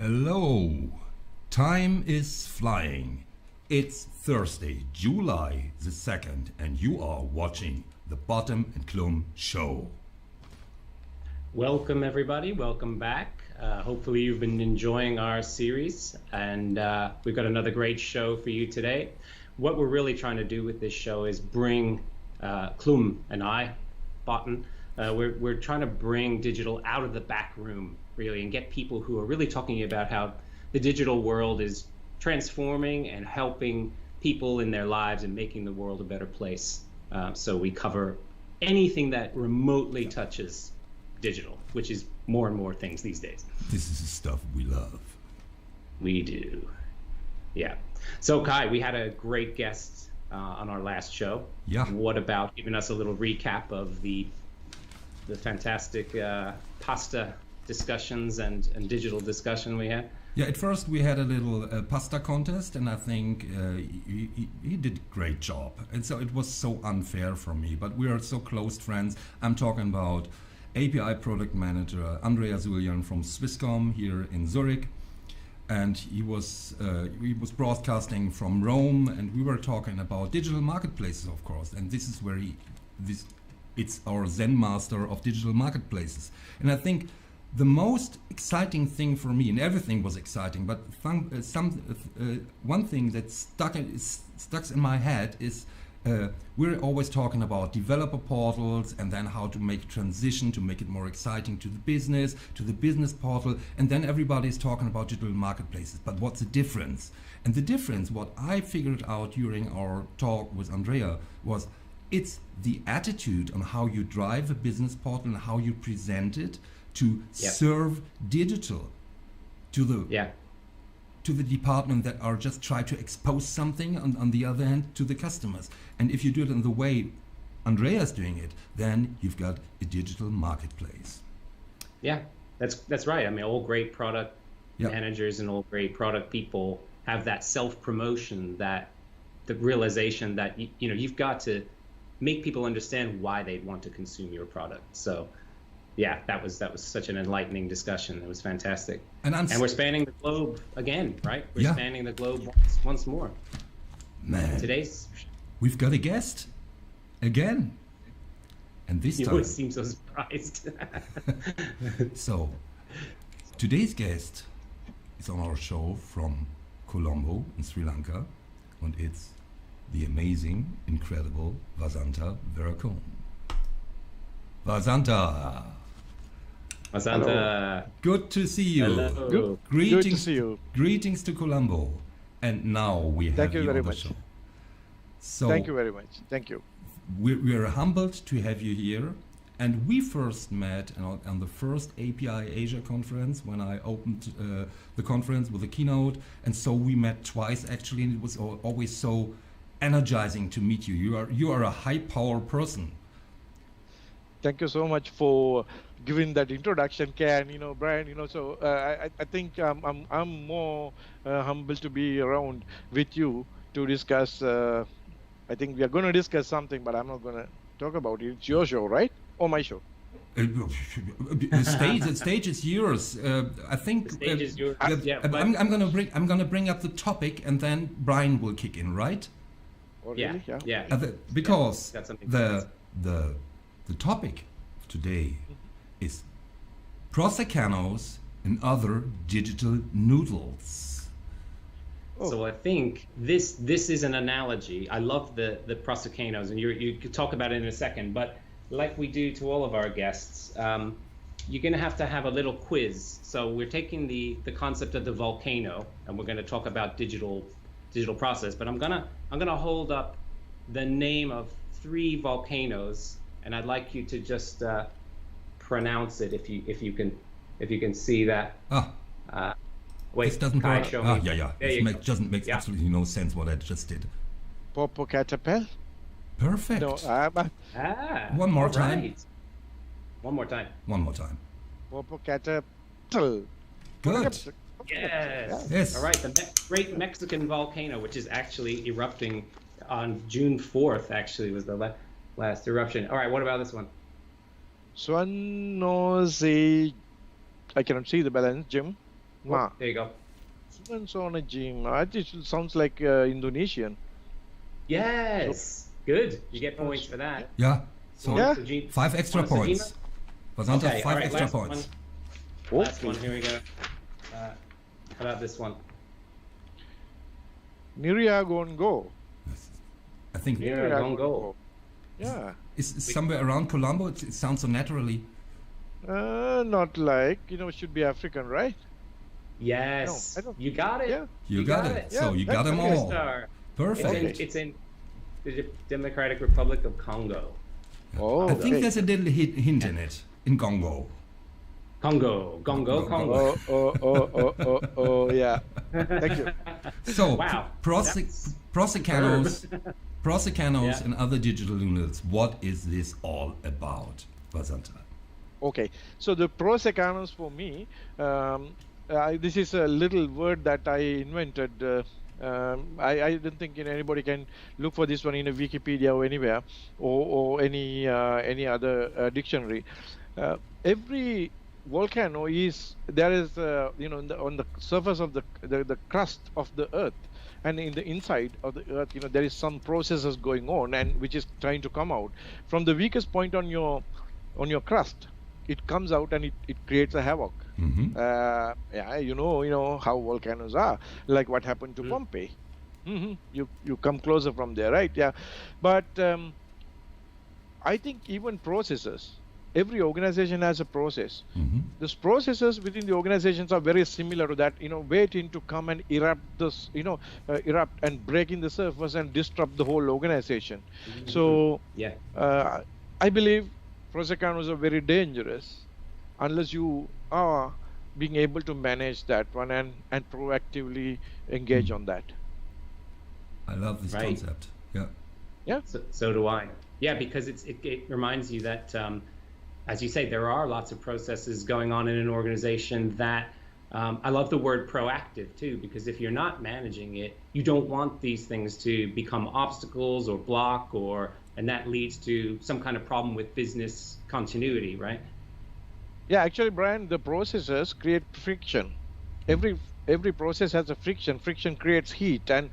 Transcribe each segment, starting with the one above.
Hello. Time is flying. It's Thursday, July the 2nd, and you are watching the BOTTEN and KLUMM show. Welcome everybody, welcome back. Hopefully you've been enjoying our series, and we've got another great show for you today. What we're really trying to do with this show is bring KLUMM and I, BOTTEN, we're trying to bring digital out of the back room, really, and get people who are really talking about how the digital world is transforming and helping people in their lives and making the world a better place. So we cover anything that remotely touches digital, which is more and more things these days. This is the stuff we love. We do. Yeah. So Kai, we had a great guest on our last show. Yeah. What about giving us a little recap of the fantastic pasta discussions and digital discussion we had? Yeah, at first we had a little pasta contest, and I think he did a great job. And so it was so unfair for me, but we are so close friends. I'm talking about API product manager Andrea Zulian from Swisscom here in Zurich, and he was broadcasting from Rome, and we were talking about digital marketplaces, of course. And this is where it's our Zen master of digital marketplaces. And I think the most exciting thing for me, and everything was exciting, but one thing that stuck in my head is we're always talking about developer portals and then how to make transition to make it more exciting to the business portal, and then everybody's talking about digital marketplaces. But what's the difference? And the difference, what I figured out during our talk with Andrea, was it's the attitude on how you drive a business portal and how you present it to serve digital to the department that are just try to expose something on the other hand to the customers. And if you do it in the way Andrea's doing it, then you've got a digital marketplace. Yeah, that's right. I mean, all great product managers and all great product people have that self-promotion, that the realization that you've got to make people understand why they'd want to consume your product. So yeah, that was such an enlightening discussion. It was fantastic. And we're spanning the globe again, right? We're spanning the globe once more. Man, we've got a guest again, and this time you always seem so surprised. So today's guest is on our show from Colombo in Sri Lanka, and it's the amazing, incredible Wasantha Weerakoone. Wasantha. Wasantha. Good to see you. Hello. Greetings, good to see you. Greetings to Colombo. And now we have you on the show. So thank you very much. Thank you. We're humbled to have you here. And we first met on the first API Asia conference when I opened the conference with a keynote. And so we met twice actually, and it was always so energizing to meet you. You are a high power person. Thank you so much for giving that introduction, Ken. Brian. So I think I'm more humbled to be around with you to discuss. I think we are going to discuss something, but I'm not going to talk about it. It's your show, right? Or my show? The stage is yours. I think the stage is yours. I'm gonna bring up the topic, and then Brian will kick in, right? Oh, really? Yeah. Because the topic today is ProceCanos and other digital noodles. So I think this is an analogy. I love the ProceCanos, and you could talk about it in a second, but like we do to all of our guests, you're going to have a little quiz. So we're taking the concept of the volcano, and we're going to talk about digital process. But I'm gonna hold up the name of 3 volcanoes, and I'd like you to just pronounce it if you can see that. Wait, this doesn't Kai, work. show me. Yeah. It doesn't make absolutely no sense what I just did. Popocatépetl. Perfect. No, one more right. time. One more time. Popocatépetl. Good. Yes. All right. The great Mexican volcano, which is actually erupting on June 4th. Actually, was the last eruption. All right. What about this one? Swanosea. I cannot see the balance, Jim. Ma. There you go. Sumansona Jim. I think it sounds like Indonesian. Yes. Good. You get points for that. Yeah. So Yeah. 5 extra points. Wasantha, Okay, 5 all right, extra last points. one. Last one. Here we go. How about this one? Niriagongo. I think Niriagongo. Yeah. it's somewhere around Colombo. It sounds so naturally. Not like, it should be African, right? Yes. No, I don't- you got it. Yeah. You got it. So Yeah, you got them that's all. Star. Perfect. It's in the Democratic Republic of Congo. Oh, I think okay. there's a little hint in it. In Congo. Congo. Oh, yeah. Thank you. So, Wow. ProceCanos, Yeah. and other digital noodles. What is this all about, Wasantha? Okay, so the ProceCanos for me, this is a little word that I invented. I don't think anybody can look for this one in a Wikipedia or anywhere, or any other dictionary. Every volcano there is on the surface of the crust of the earth, and in the inside of the earth, there is some processes going on, and which is trying to come out from the weakest point on your crust. It comes out and it creates a havoc. Mm-hmm. Yeah, you know how volcanoes are, like what happened to Pompeii. You come closer from there, right? Yeah, but I think even processes, every organization has a process. Mm-hmm. These processes within the organizations are very similar to that, waiting to come and erupt and break in the surface and disrupt the whole organization. So Yeah. I believe ProceCanos are very dangerous unless you are being able to manage that one and proactively engage on that. I love this Right. concept. Yeah. Yeah. So do I. Yeah, because it reminds you that, as you say, there are lots of processes going on in an organization that, I love the word proactive too, because if you're not managing it, you don't want these things to become obstacles or block, and that leads to some kind of problem with business continuity, right? Yeah, actually, Brian, the processes create friction. Every process has a friction. Friction creates heat, and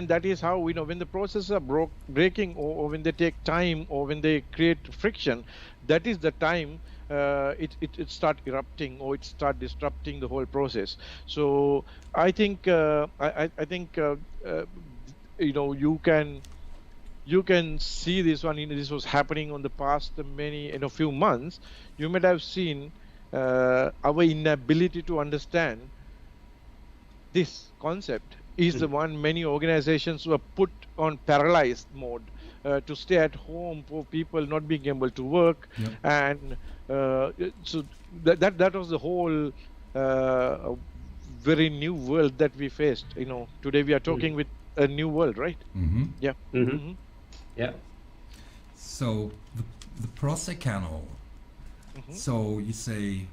that is how when the processes are breaking, or when they take time, or when they create friction, that is the time it start erupting, or it start disrupting the whole process. So I think you can see this one. This was happening on the past few months. You might have seen our inability to understand this concept is the one many organizations were put on paralyzed mode to stay at home for people not being able to work. Yep. And so that was the whole very new world that we faced. Today we are talking with a new world, right? Mm-hmm. Yeah. Mm-hmm. Yeah. So the ProceCano. So you say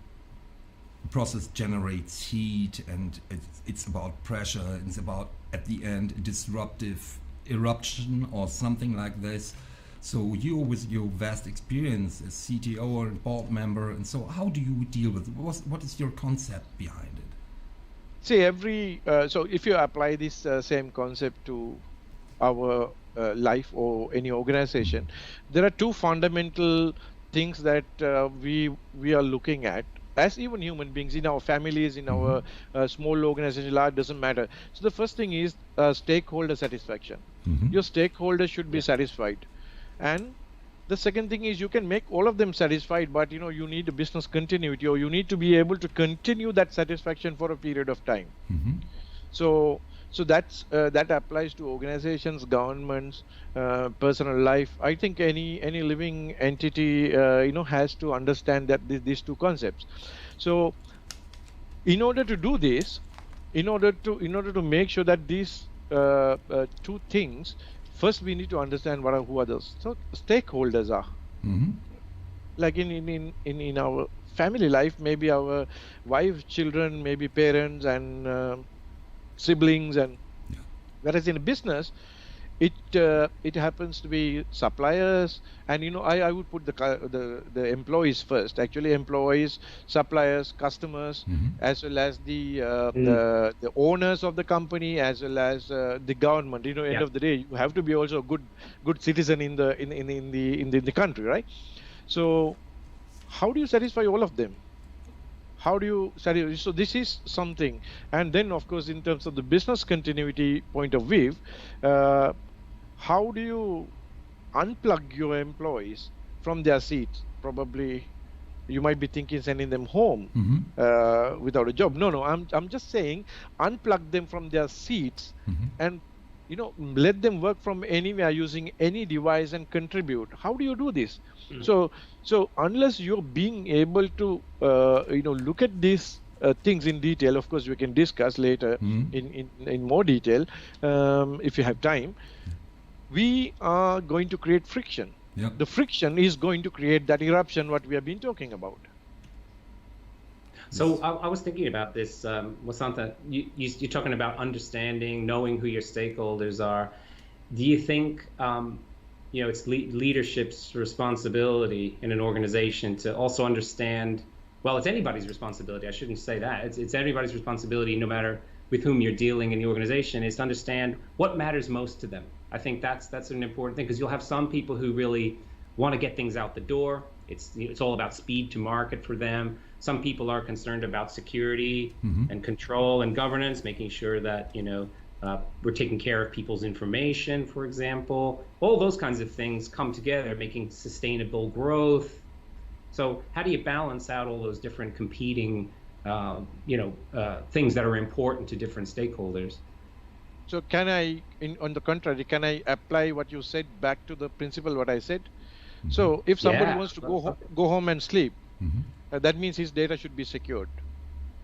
the process generates heat, and it's about pressure, and it's about, at the end, a disruptive eruption or something like this. So you, with your vast experience as CTO and board member, and so how do you deal with it? What is your concept behind it? See, so if you apply this same concept to our life or any organization, there are two fundamental things that we are looking at as even human beings, in our families, in our small organization, large, doesn't matter. So the first thing is stakeholder satisfaction. Your stakeholders should be satisfied, and the second thing is you can make all of them satisfied, but you need a business continuity, or you need to be able to continue that satisfaction for a period of time. So that's that applies to organizations, governments, personal life. I think any living entity has to understand that these two concepts. So in order to do this, in order to make sure that these two things, first we need to understand who are those stakeholders are. Like in our family life, maybe our wife, children, maybe parents and siblings, and whereas in business, it happens to be suppliers, and I would put the employees first. Actually, employees, suppliers, customers, as well as the owners of the company, as well as the government. End of the day, you have to be also a good citizen in the country, right? So how do you satisfy all of them? How do you satisfy? So this is something. And then, of course, in terms of the business continuity point of view, how do you unplug your employees from their seats? Probably you might be thinking sending them home without a job. No, I'm just saying unplug them from their seats and let them work from anywhere using any device and contribute. How do you do this? So unless you're being able to look at these things in detail, of course we can discuss later in more detail if you have time, we are going to create friction. The friction is going to create that eruption what we have been talking about. So I was thinking about this, Wasantha, you're talking about understanding, knowing who your stakeholders are. Do you think it's leadership's responsibility in an organization to also understand, well, it's anybody's responsibility, I shouldn't say that, it's everybody's responsibility, no matter with whom you're dealing in the organization, is to understand what matters most to them. I think that's an important thing, because you'll have some people who really want to get things out the door. It's all about speed to market for them. Some people are concerned about security and control and governance, making sure that we're taking care of people's information, for example. All those kinds of things come together, making sustainable growth. So how do you balance out all those different competing things that are important to different stakeholders? So can I, on the contrary, can I apply what you said back to the principle what I said? So if somebody wants to go home and sleep, that means his data should be secured.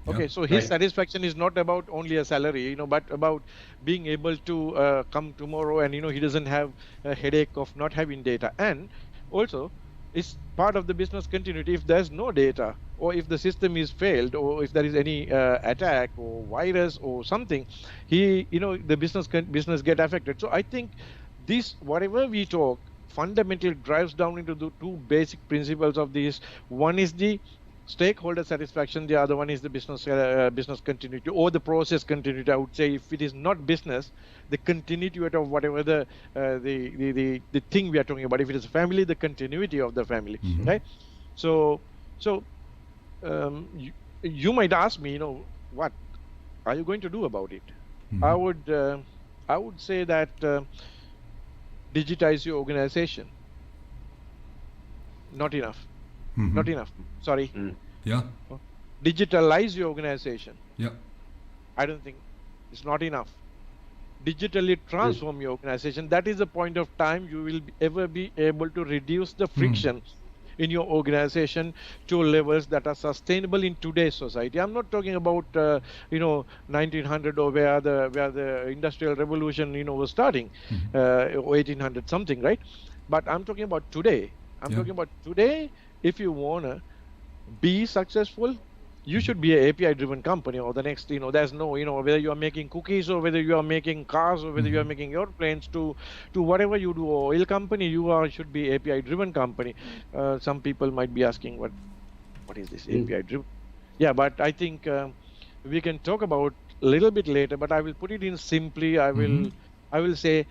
Okay, so his satisfaction is not about only a salary, but about being able to come tomorrow and he doesn't have a headache of not having data. And also, it's part of the business continuity. If there's no data, or if the system is failed, or if there is any attack or virus or something, the business get affected. So I think this, whatever we talk, fundamentally drives down into the two basic principles of these. One is the stakeholder satisfaction, the other one is the business continuity or the process continuity. I would say if it is not business, the continuity of whatever the thing we are talking about. If it is a family, the continuity of the family, right? So you might ask me, what are you going to do about it? I would say that digitize your organization. Not enough. Not enough. Sorry. Yeah. Digitalize your organization. Yeah. I don't think it's not enough. Digitally transform your organization. That is the point of time you will ever be able to reduce the friction in your organization to levels that are sustainable in today's society. I'm not talking about 1900 or where the industrial revolution was starting, or 1800 something, right? But I'm talking about today. I'm talking about today. If you wanna be successful, you should be an API driven company, or the next, there's no, whether you are making cookies or whether you are making cars or whether you are making airplanes to whatever you do, or oil company, should be API driven company. Some people might be asking, what is this API driven? Yeah, but I think we can talk about a little bit later, but I will put it in simply. I will say,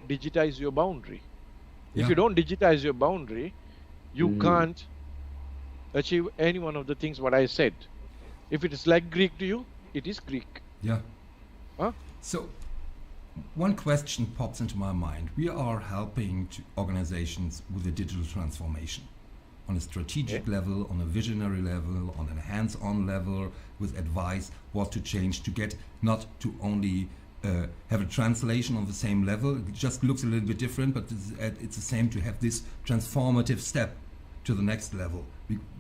digitize your boundary. If you don't digitize your boundary, you can't achieve any one of the things what I said. If it is like Greek to you, it is Greek. Yeah. So one question pops into my mind. We are helping organizations with a digital transformation on a strategic level, on a visionary level, on a hands-on level, with advice what to change to get not to only have a translation on the same level. It just looks a little bit different, but it's the same to have this transformative step to the next level,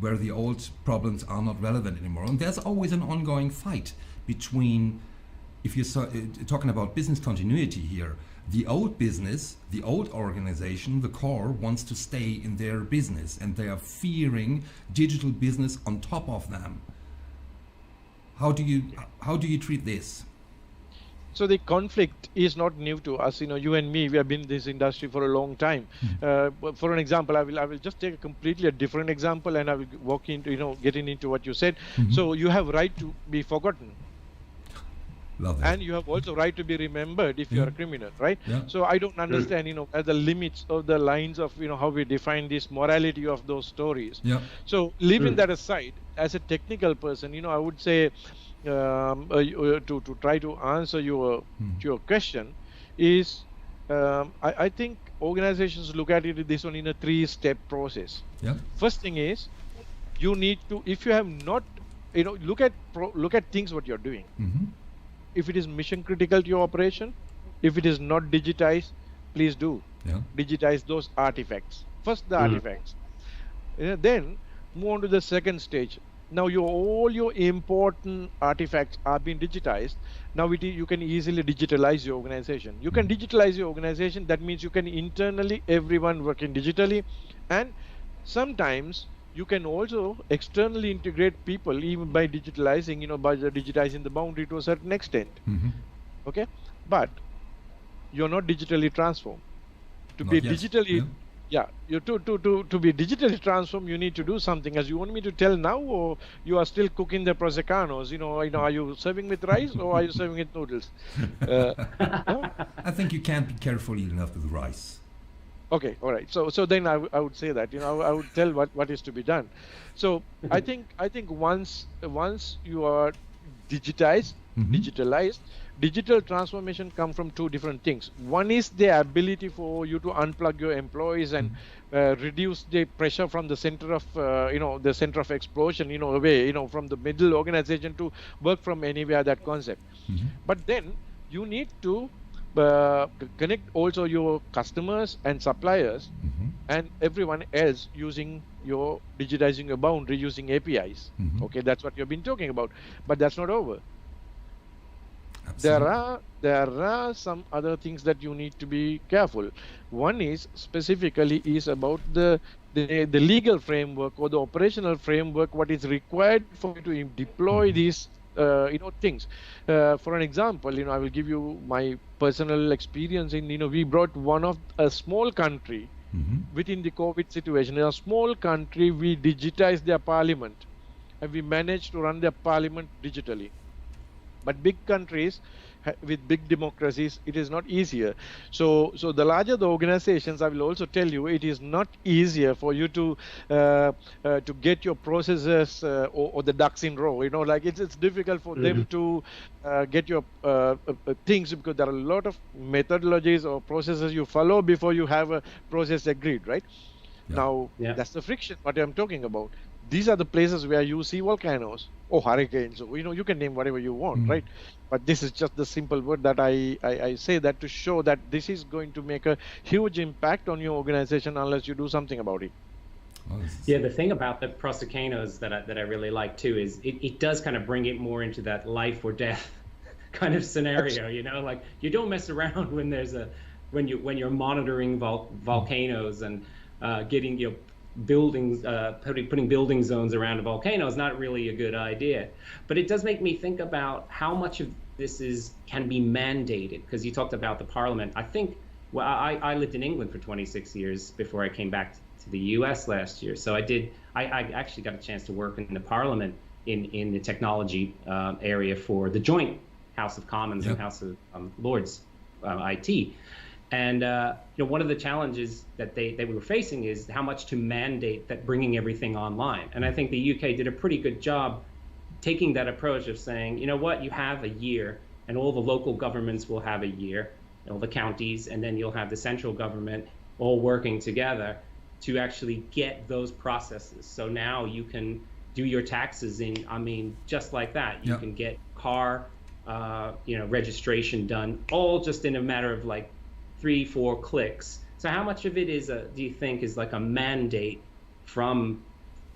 where the old problems are not relevant anymore. And there's always an ongoing fight between, if you're talking about business continuity here, the old business, the old organization, the core wants to stay in their business, and they are fearing digital business on top of them. How do you treat this? So the conflict is not new to us. You and me, we have been in this industry for a long time. For an example, I will just take a completely different example, and I will walk into, getting into what you said. So you have right to be forgotten. Love that. And you have also right to be remembered if you're a criminal, right? So I don't understand, the limits of the lines of, how we define this morality of those stories. So leaving that aside, as a technical person, I would say, to try to answer your question is, I think organizations look at it this one in a 3-step process. First thing is, you need to, if you have not, look at things what you're doing. If it is mission critical to your operation, if it is not digitized, please do digitize those artifacts. First the artifacts, then move on to the second stage. Now all your important artifacts are being digitized. Now you can easily digitalize your organization. You can digitalize your organization. That means you can internally everyone working digitally, and sometimes you can also externally integrate people even by digitalizing, by digitizing the boundary to a certain extent. Okay, but you're not digitally transformed. To be digitally, to be digitally transformed, you need to do something. As you want me to tell now, or you are still cooking the ProceCanos? Are you serving with rice or are you serving with noodles? I think you can't be careful enough with rice. Okay, all right. So then I would say that I would tell what is to be done. So I think once you are digitalized, digital transformation comes from 2 different things. One is the ability for you to unplug your employees and reduce the pressure from the center of the center of explosion, away, from the middle organization to work from anywhere. That concept. But then you need to connect also your customers and suppliers and everyone else using your digitizing your boundary using APIs. Okay, that's what you've been talking about, but that's not over. Absolutely. There are some other things that you need to be careful. One is specifically is about the legal framework or the operational framework, what is required for you to deploy these things. For an example, I will give you my personal experience in, we brought a small country within the COVID situation. In a small country, we digitized their parliament and we managed to run their parliament digitally. But big countries with big democracies, it is not easier. So the larger the organizations, I will also tell you, it is not easier for you to get your processes or the ducks in row. It's difficult for them to get your things, because there are a lot of methodologies or processes you follow before you have a process agreed, right? Now that's the friction what I'm talking about. These are the places where you see volcanoes or hurricanes, or you can name whatever you want, right? But this is just the simple word that I say that to show that this is going to make a huge impact on your organization unless you do something about it. Yeah, the thing about the ProceCanos that I really like too is it does kind of bring it more into that life or death kind of scenario. Like you don't mess around when there's when you're monitoring volcanoes and getting buildings, putting building zones around a volcano is not really a good idea. But it does make me think about how much of this can be mandated, because you talked about the parliament. I think, well, I lived in England for 26 years before I came back to the US last year. So I actually got a chance to work in the parliament in the technology area for the joint House of Commons and House of Lords IT. And one of the challenges that they were facing is how much to mandate that bringing everything online. And I think the UK did a pretty good job taking that approach of saying, you know what, you have a year, and all the local governments will have a year, all the counties, and then you'll have the central government all working together to actually get those processes. So now you can do your taxes just like that. You can get car, registration done, all just in a matter of like 3-4 clicks. So how much of it do you think is like a mandate from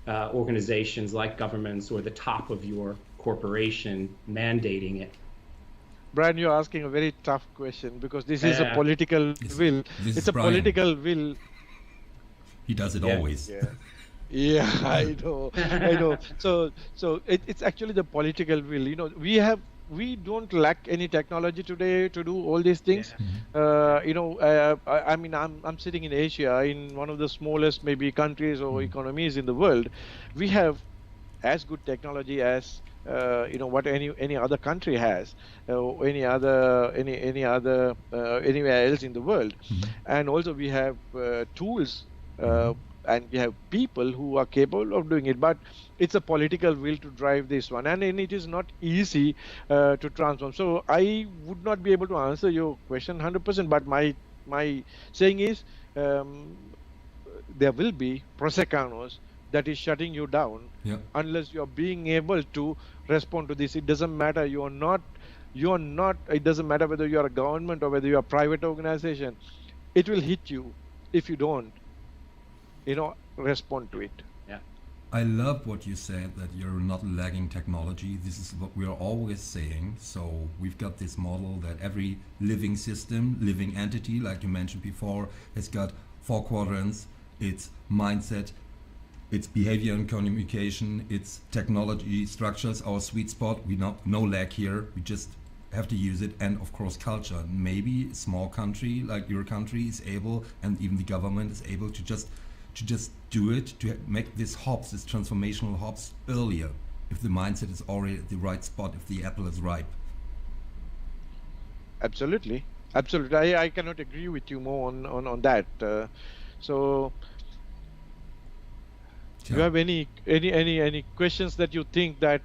organizations like governments or the top of your corporation mandating it? Brian, you're asking a very tough question, because this is a political will. It's a political will. He does it always. Yeah, I know. So it's actually the political will. We have we don't lack any technology today to do all these things. I mean, I'm sitting in Asia, in one of the smallest maybe countries or economies in the world. We have as good technology as what any other country has, anywhere else in the world, and also we have tools. And we have people who are capable of doing it, but it's a political will to drive this one, and it is not easy to transform. So I would not be able to answer your question 100%, but my saying is there will be ProceCanos that is shutting you down unless you're being able to respond to this. It doesn't matter, you're not, it doesn't matter whether you're a government or whether you're a private organization. It will hit you if you don't respond to it. I love what you said, that you're not lagging technology. This is what we are always saying. So we've got this model that every living system, living entity, like you mentioned before, has got 4 quadrants. It's mindset, it's behavior and communication, it's technology structures, our sweet spot. We no lag here. We just have to use it, and of course culture. Maybe a small country like your country is able, and even the government is able to just do it, to make this hops, this transformational hops earlier, if the mindset is already at the right spot, if the apple is ripe. Absolutely. I cannot agree with you more on that. So do you have any questions that you think that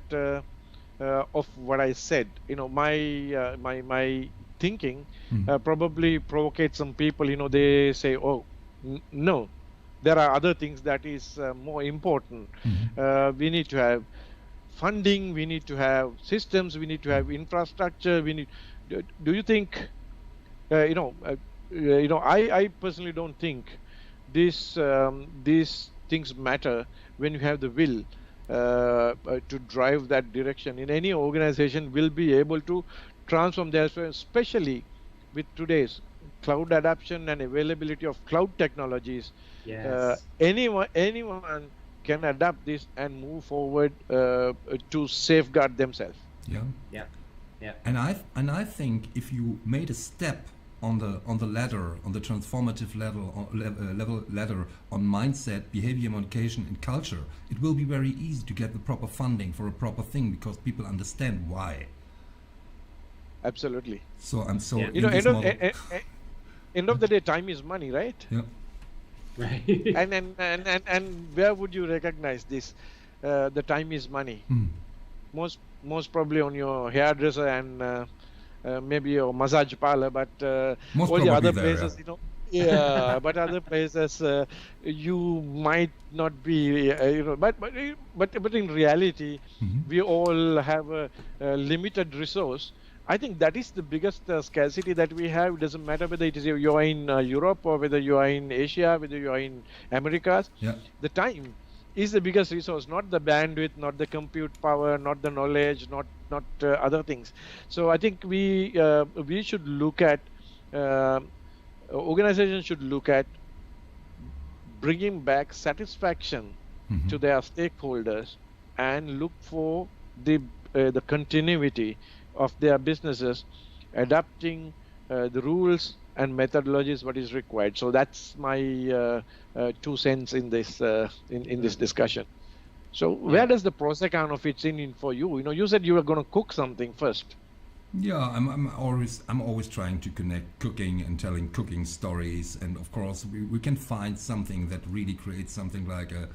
of what I said? My thinking probably provoked some people. They say, oh no, there are other things that is more important. We need to have funding, we need to have systems, we need to have infrastructure. Do you think I personally don't think these things matter when you have the will to drive that direction. In any organization will be able to transform their, especially with today's cloud adoption and availability of cloud technologies. Anyone can adapt this and move forward to safeguard themselves. And I think if you made a step on the ladder, on the transformative level ladder, on mindset, behavior, communication, and culture, it will be very easy to get the proper funding for a proper thing, because people understand why. Absolutely. So I'm so end of the day, time is money, right? Right. and where would you recognize this? The time is money. Most probably on your hairdresser and maybe your massage parlor, but all the other places, but other places you might not be, but in reality, we all have a limited resource. I think that is the biggest scarcity that we have. It doesn't matter whether it is you are in Europe or whether you are in Asia, whether you are in Americas. The time is the biggest resource, not the bandwidth, not the compute power, not the knowledge, not other things. So I think we should look at, organizations should look at bringing back satisfaction to their stakeholders and look for the continuity of their businesses, adapting the rules and methodologies what is required. So that's my 2 cents in this in this discussion. So where does the ProceCano fits in for you? You said you were going to cook something first. I'm always trying to connect cooking and telling cooking stories, and of course we can find something that really creates something like a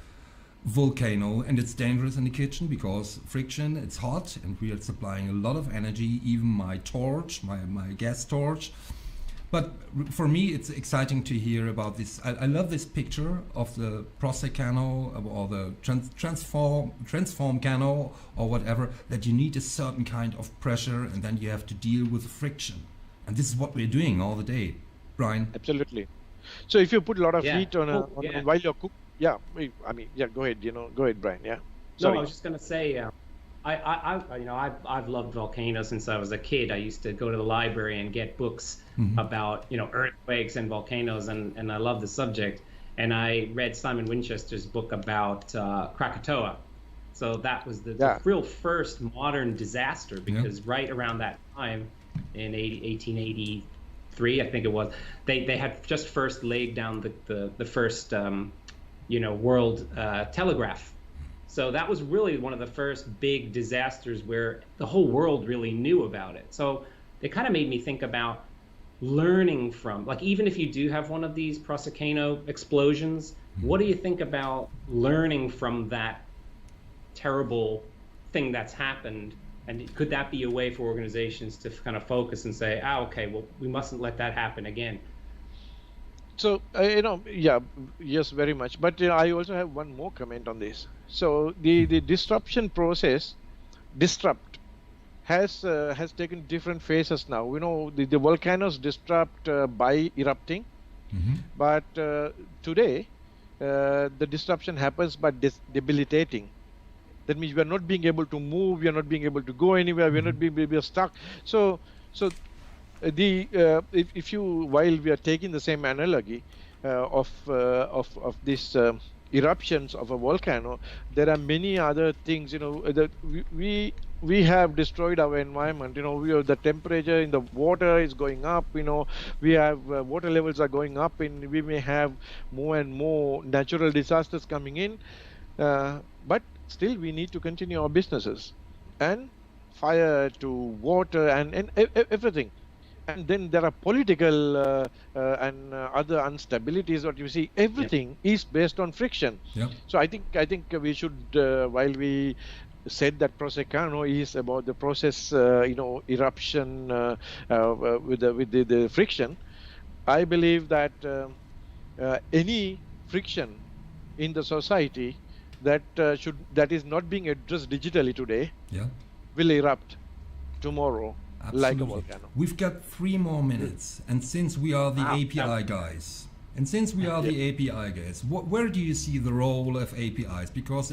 volcano, and it's dangerous in the kitchen because friction, it's hot, and we are supplying a lot of energy, even my torch, my gas torch. But for me, it's exciting to hear about this. I love this picture of the ProceCano or the transform cano or whatever, that you need a certain kind of pressure and then you have to deal with friction. And this is what we're doing all the day, Brian. Absolutely. So if you put a lot of heat on while you're cooking, go ahead. Go ahead, Brian. Sorry. No, I was just going to say, I've loved volcanoes since I was a kid. I used to go to the library and get books about earthquakes and volcanoes, and I love the subject. And I read Simon Winchester's book about Krakatoa, So that was the Yeah. real first modern disaster, because right around that time, in 1883, I think it was, they had just first laid down the first world telegraph. So that was really one of the first big disasters where the whole world really knew about it. So it kind of made me think about learning from, like, even if you do have one of these ProceCano explosions, what do you think about learning from that terrible thing that's happened? And could that be a way for organizations to kind of focus and say, okay, well, we mustn't let that happen again? So, yes, very much. But I also have one more comment on this. So the disruption process, has taken different phases now. The volcanoes disrupt by erupting, but today the disruption happens by debilitating. That means we are not being able to move, we are not being able to go anywhere, we are stuck. So if you, while we are taking the same analogy of this eruptions of a volcano, there are many other things. That we have destroyed our environment. The temperature in the water is going up. We have water levels are going up, and we may have more and more natural disasters coming in. But still, we need to continue our businesses, and fire to water and everything. And then there are political and other instabilities that you see. Everything is based on friction. So I think we should, while we said that ProceCano is about the process, eruption with the friction, I believe that any friction in the society that is not being addressed digitally today will erupt tomorrow. Absolutely. Like a volcano. We've got 3 more minutes, and since we are the API guys, where do you see the role of APIs? Because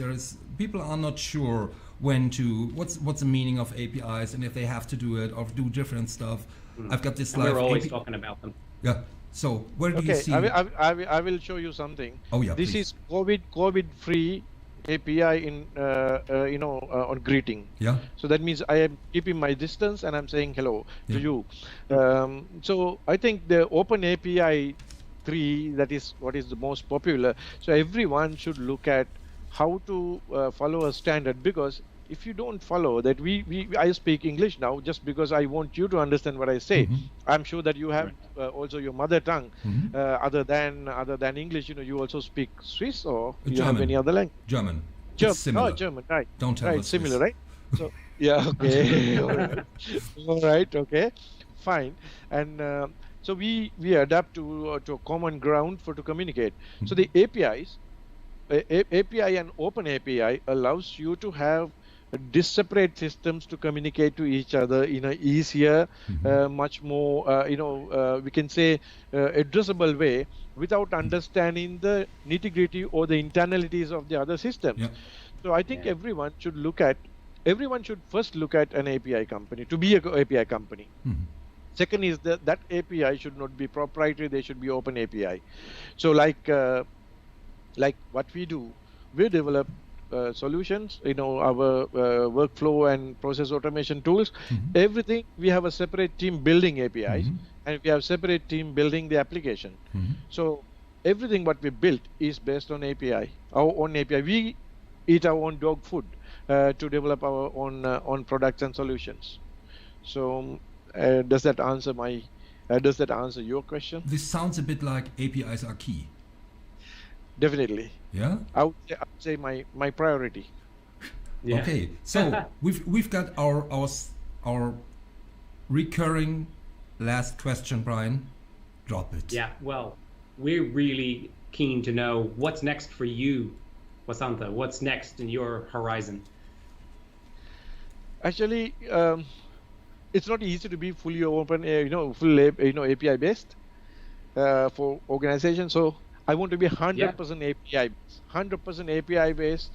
people are not sure what's the meaning of APIs, and if they have to do it or do different stuff. I've got this slide. We're always talking about them. Yeah. So where do you see? I will show you something. Oh yeah. This is COVID-free API on greeting. Yeah. So that means I am keeping my distance and I'm saying hello to you. So I think the Open API 3, that is what is the most popular. So everyone should look at how to follow a standard, because if you don't follow that, I speak English now just because I want you to understand what I say. I'm sure that you have also your mother tongue other than English. You also speak Swiss, or you have any other language? German. Oh, German, right? Don't tell right, us similar, right? So yeah, okay, all right, okay, fine. And so we adapt to a common ground to communicate. So the APIs, API and Open API allows you to have disparate systems to communicate to each other in an easier, much more, we can say, addressable way, without understanding the nitty-gritty or the internalities of the other systems. So I think everyone should first look at an API company to be an API company. Second is that API should not be proprietary; they should be Open API. So like what we do, we develop solutions, our workflow and process automation tools, everything. We have a separate team building APIs, and we have separate team building the application. So everything what we built is based on API, our own API. We eat our own dog food to develop our own products and solutions. So does that answer your question? This sounds a bit like APIs are key. Definitely. Yeah. I would say my priority. Yeah. Okay. So we've got our recurring last question, Brian. Drop it. Yeah. Well, we're really keen to know what's next for you, Wasantha. What's next in your horizon? Actually, it's not easy to be fully open, full API based for organizations. So I want to be 100% API, 100% API based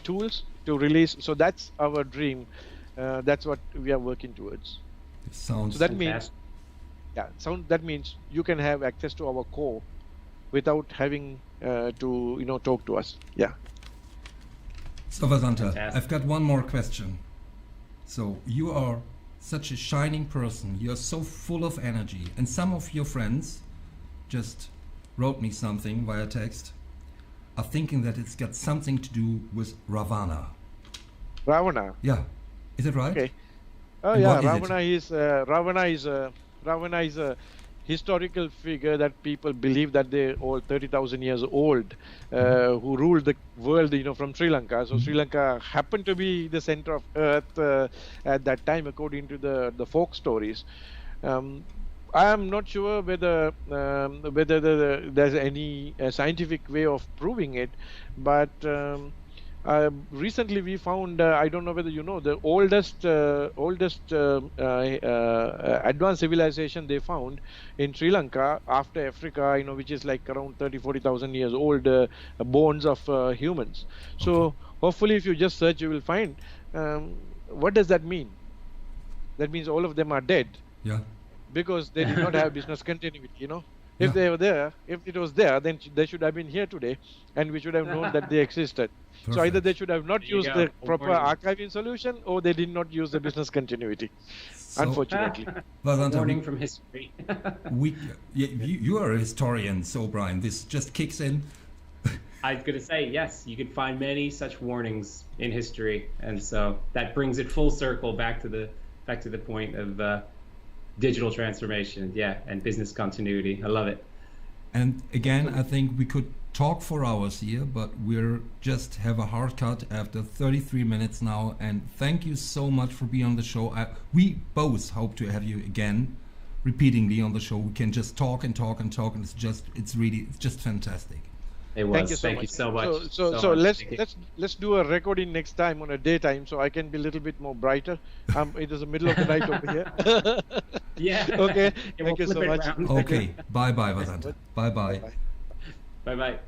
tools to release. So that's our dream. That's what we are working towards. Sounds. So that means, that means you can have access to our core without having to talk to us. Yeah. So Vasantha, Fantastic. I've got one more question. So you are such a shining person. You're so full of energy. And some of your friends just wrote me something via text, are thinking that it's got something to do with Ravana. Ravana. Yeah. Is it right? Okay. Oh And yeah, what is Ravana is a historical figure that people believe that they're all 30,000 years old, who ruled the world, you know, from Sri Lanka. So Sri Lanka happened to be the center of earth at that time, according to the folk stories. I am not sure whether there's any scientific way of proving it, but recently we found, I don't know whether you know, the oldest advanced civilization they found in Sri Lanka after Africa, you know, which is like around 40,000 years old, bones of humans. So hopefully if you just search, you will find. What does that mean? That means all of them are dead. Yeah. Because they did not have business continuity, you know. If they were there, if it was there, then they should have been here today, and we should have known that they existed. Perfect. So either they should have not There you used go. the proper archiving solution, or they did not use the business continuity, So, unfortunately. Vasantha, Warning from history. you are a historian, so Brian, this just kicks in. I was going to say, yes, you could find many such warnings in history, and so that brings it full circle back to the point of digital transformation, and business continuity. I love it. And again, I think we could talk for hours here, but we're just have a hard cut after 33 minutes now. And thank you so much for being on the show. We both hope to have you again, repeatedly on the show. We can just talk and talk and talk, and it's just fantastic. It was. Thank you so much. So let's do a recording next time on a daytime, so I can be a little bit more brighter. It is the middle of the night over here. Yeah. Okay. We'll Thank you so flip it much. around. Okay. Bye bye, Vasantha. Bye bye. Bye bye.